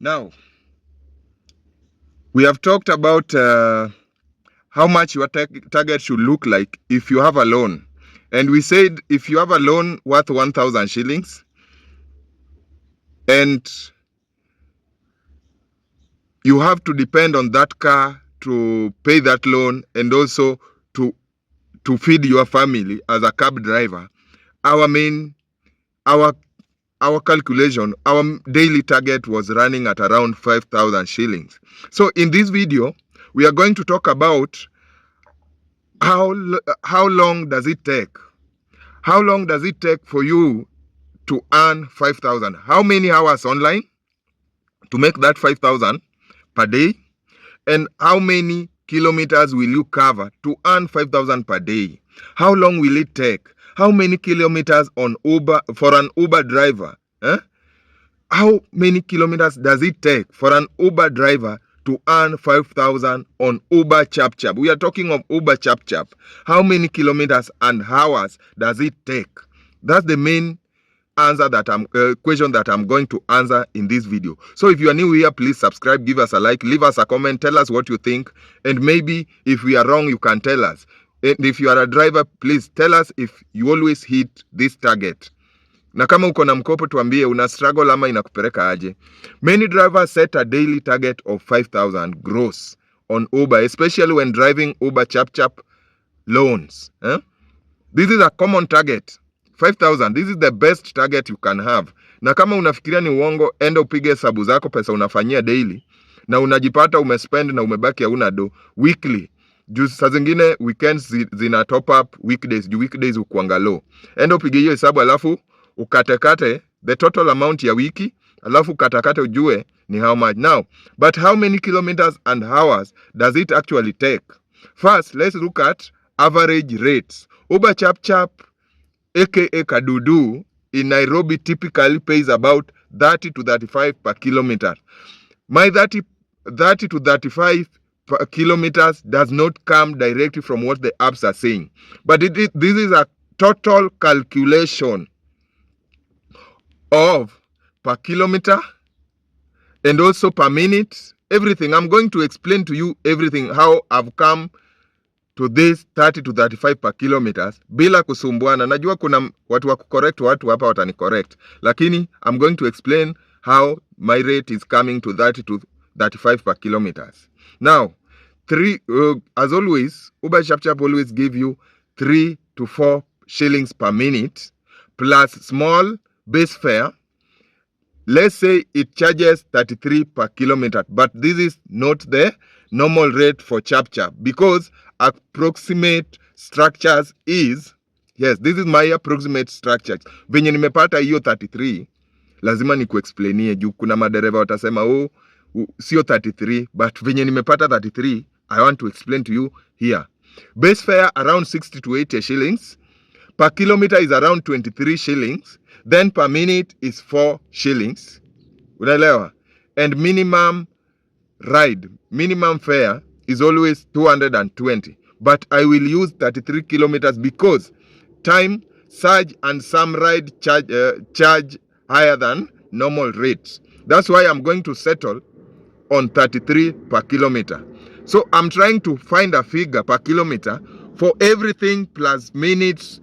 Now, we have talked about how much your target should look like if you have a loan. And we said if you have a loan worth 1,000 shillings and you have to depend on that car to pay that loan and also to feed your family as a cab driver, our calculation, our daily target was running at around 5,000 shillings. So in this video, we are going to talk about how long does it take? How long does it take for you to earn 5,000? How many hours online to make that 5,000 per day? And how many kilometers will you cover to earn 5,000 per day? How long will it take? How many kilometers on Uber for an Uber driver? How many kilometers does it take for an Uber driver to earn 5,000 on Uber Chap Chap? We are talking of Uber Chap Chap. How many kilometers and hours does it take? That's the main answer that question that I'm going to answer in this video. So if you are new here, please subscribe, give us a like, leave us a comment, tell us what you think, and maybe if we are wrong, you can tell us. And if you are a driver, please tell us if you always hit this target. Na kama uko na mkopo tuambie una struggle ama inakupeleka aje. Many drivers set a daily target of 5,000 gross on Uber, especially when driving Uber Chap Chap loans. This is a common target. 5,000, this is the best target you can have. Na kama unafikiria ni uongo, enda upige hesabu zako pesa unafanyia daily na unajipata umespend na umebaki hauna do weekly. Juu saa zingine weekends zina top up weekdays, juu weekdays ukuanga low. Enda upige hiyo hesabu alafu ukatekate the total amount ya wiki, alafu ukatakate ujue ni how much. Now, but how many kilometers and hours does it actually take? First, let's look at average rates. Uber Chap Chap aka Kadudu in Nairobi typically pays about 30 to 35 per kilometer. My 30 to 35 per kilometers does not come directly from what the apps are saying. But this is a total calculation of per kilometer and also per minute, everything. I'm going to explain to you everything, how I've come to this 30 to 35 per kilometers bila kusumbuana. Najua kuna watu wa kucorrect watu hapa watani correct, lakini I'm going to explain how my rate is coming to 30 to 35 per kilometers. Now, as always, Uber Chap Chap always give you 3 to 4 shillings per minute plus small base fare. Let's say it charges 33 per kilometer, but this is not the normal rate for Chap Chap because approximate structures is, yes, this is my approximate structure. Venye nimepata hiyo 33, lazima ni kuexplainie juu kuna madereva watasema sio 33, but venye nimepata 33, I want to explain to you here. Base fare around 60 to 80 shillings. Per kilometer is around 23 shillings. Then per minute is 4 shillings. Unaelewa? And minimum fare is always 220. But I will use 33 kilometers because time, surge, and some ride charge higher than normal rates. That's why I'm going to settle on 33 per kilometer. So I'm trying to find a figure per kilometer for everything plus minutes,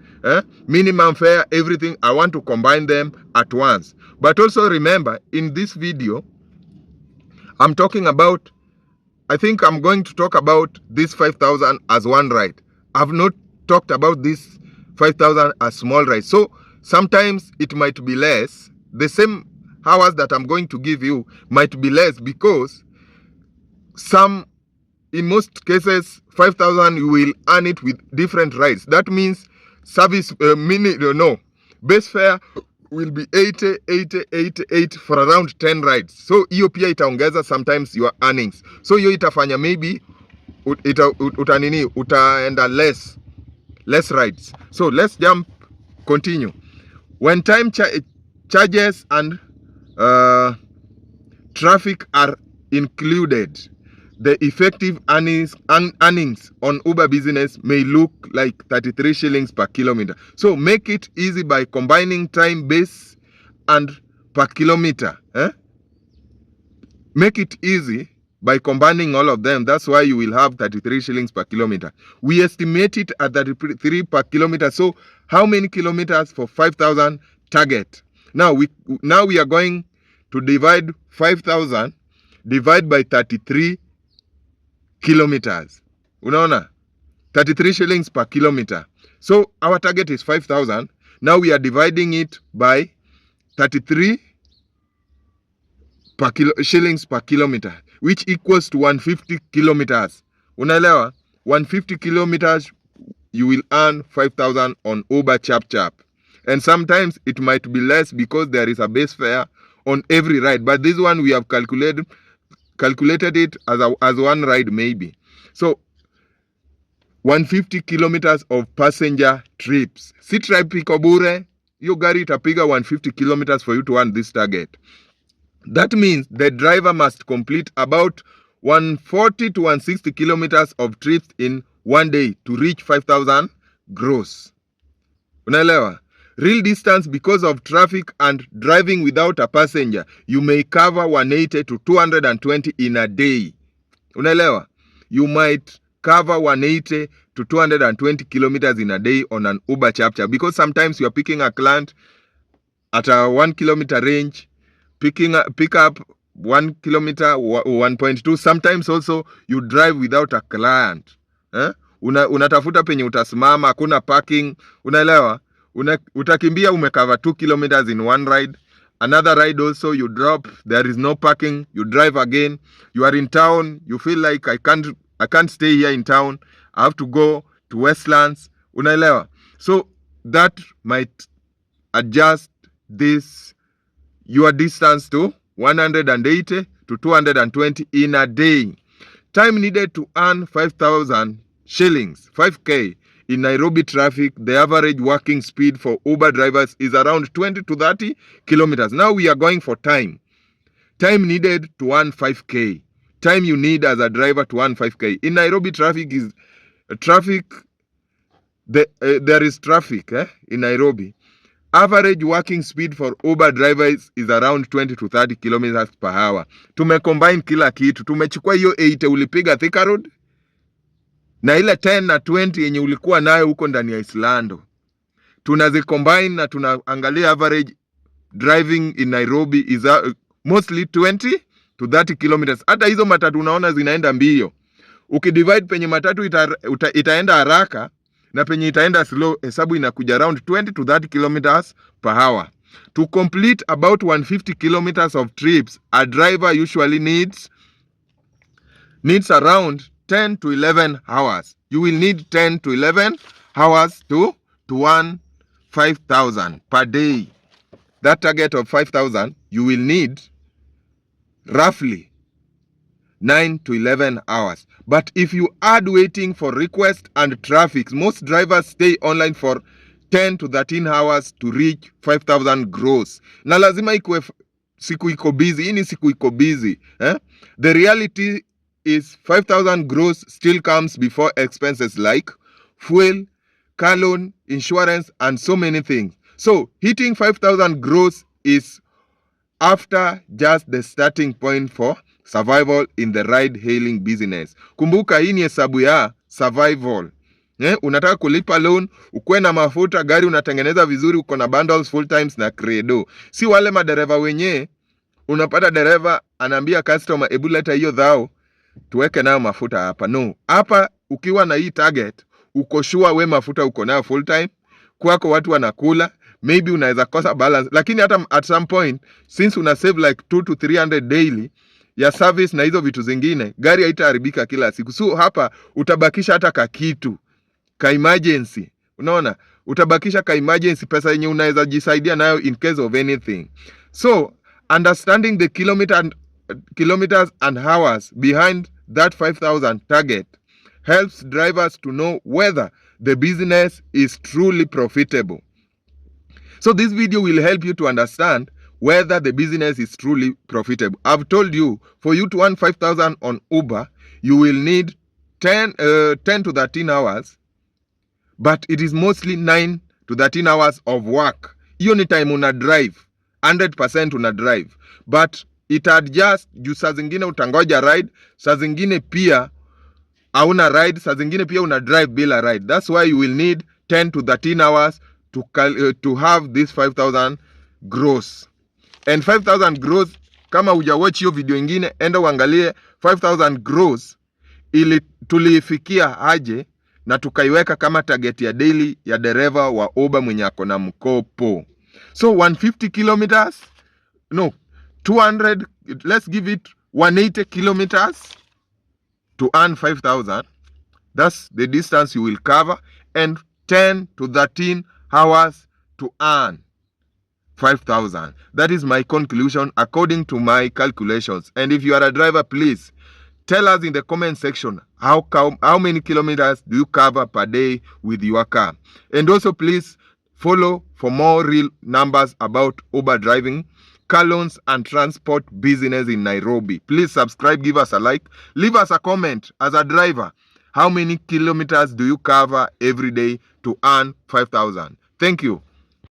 minimum fare, everything. I want to combine them at once. But also remember, in this video, I'm talking about, I think I'm going to talk about this 5,000 as one ride. I've not talked about this 5,000 as small ride. So sometimes it might be less. The same hours that I'm going to give you might be less because in most cases, 5,000 you will earn it with different rides. That means service base fare will be 80 for around 10 rides. So hiyo pia itaongeza sometimes your earnings. So hiyo itafanya maybe utaenda less rides. So let's continue. When time charges and traffic are included, the effective earnings on Uber business may look like 33 shillings per kilometer. So make it easy by combining time base and per kilometer. make it easy by combining all of them. That's why you will have 33 shillings per kilometer. We estimate it at 33 per kilometer. So how many kilometers for 5,000 target? Now we are going to divide 5,000 divide by 33 kilometers. Unaona? 33 shillings per kilometer. So our target is 5,000. Now we are dividing it by 33 shillings per kilometer, which equals to 150 kilometers. Unaelewa? 150 kilometers, you will earn 5,000 on Uber chap chap. And sometimes it might be less because there is a base fare on every ride. But this one we have calculated it as one ride maybe. So 150 kilometers of passenger trips. Si trip iko bure, hiyo gari itapiga 150 kilometers for you to earn this target. That means the driver must complete about 140 to 160 kilometers of trips in one day to reach 5,000 gross. Unaelewa? Real distance because of traffic and driving without a passenger, you may cover 180 to 220 in a day. Unaelewa? You might cover 180 to 220 kilometers in a day on an Uber chapter, because sometimes you are picking a client at a 1 kilometer range, pick up 1 kilometer, 1.2. Sometimes also you drive without a client. Unatafuta penye utasimama, hakuna parking. Unaelewa? Utakimbia umekava 2 kilometers in one ride. Another ride also you drop, there is no parking, you drive again. You are in town, you feel like I can't stay here in town, I have to go to Westlands. Unaelewa? So that might adjust your distance to 180 to 220 in a day. Time needed to earn 5,000 shillings, 5K. In Nairobi traffic, the average working speed for Uber drivers is around 20 to 30 kilometers. Now we are going for time. Time needed to earn 5K. Time you need as a driver to earn 5K. In Nairobi traffic there is traffic in Nairobi. Average working speed for Uber drivers is around 20 to 30 kilometers per hour. Tumecombine kila kitu. Tumechukua hiyo 8 ulipiga Thika Road na ile 10 na 20 yenye ulikuwa nayo huko ndani ya Islando. Tunazicombine na tunaangalia average driving in Nairobi is mostly 20 to 30 kilometers. Hata hizo matatu unaona zinaenda mbio. Ukidivide penye matatu itaenda haraka na penye itaenda slow, hesabu inakuja around 20 to 30 kilometers per hour. To complete about 150 kilometers of trips, a driver usually needs around 10 to 11 hours. You will need 10 to 11 hours to earn 5,000 per day. That target of 5,000, you will need roughly 9 to 11 hours. But if you add waiting for request and traffic, most drivers stay online for 10 to 13 hours to reach 5,000 gross. Na lazima ikuwe siku iko busy. Hii ni siku iko busy. The reality is 5,000 gross still comes before expenses like fuel, car loan, insurance, and so many things. So hitting 5,000 gross is after just the starting point for survival in the ride hailing business. Kumbuka hii ni hesabu ya survival. Unataka kulipa loan, ukwe na mafuta, gari unatengeneza vizuri, uko na bundles, full times na credo. Si wale madereva wenye unapata dereva anaambia customer ebu leta hiyo dhao tuweke nayo mafuta hapa. No, hapa ukiwa na hii target uko sure we mafuta uko nayo full time, kwako watu wanakula, maybe unaweza kosa balance, lakini hata at some point since una save like 2 to 300 daily ya service na hizo vitu zingine, gari haitaharibika kila siku. So hapa utabakisha hata kakitu ka emergency. Unaona? Utabakisha ka emergency, pesa yenye unaweza jisaidia nayo in case of anything. So understanding the kilometers and hours behind that 5,000 target helps drivers to know whether the business is truly profitable. So this video will help you to understand whether the business is truly profitable. I've told you, for you to earn 5,000 on Uber, you will need 10 to 13 hours, but it is mostly 9 to 13 hours of work. Hiyo ni time una drive, 100% una drive. But ita adjust juu saa zingine utangoja ride, saa zingine pia hauna ride, saa zingine pia una drive bila ride. That's why you will need 10 to 13 hours to have this 5,000 gross. And 5,000 gross, kama hujawatch hiyo video ingine, enda uangalie 5,000 gross ili tulifikia aje na tukaiweka kama target ya daily ya dereva wa Uber mwenye ako na mkopo. So 150 kilometers, no, 200, let's give it 180 kilometers to earn 5,000. That's the distance you will cover, and 10 to 13 hours to earn 5,000. That is my conclusion according to my calculations. And if you are a driver, please tell us in the comment section how many kilometers do you cover per day with your car. And also please follow for more real numbers about Uber driving, car loans and transport business in Nairobi. Please subscribe, give us a like, leave us a comment as a driver. How many kilometers do you cover every day to earn 5,000? Thank you.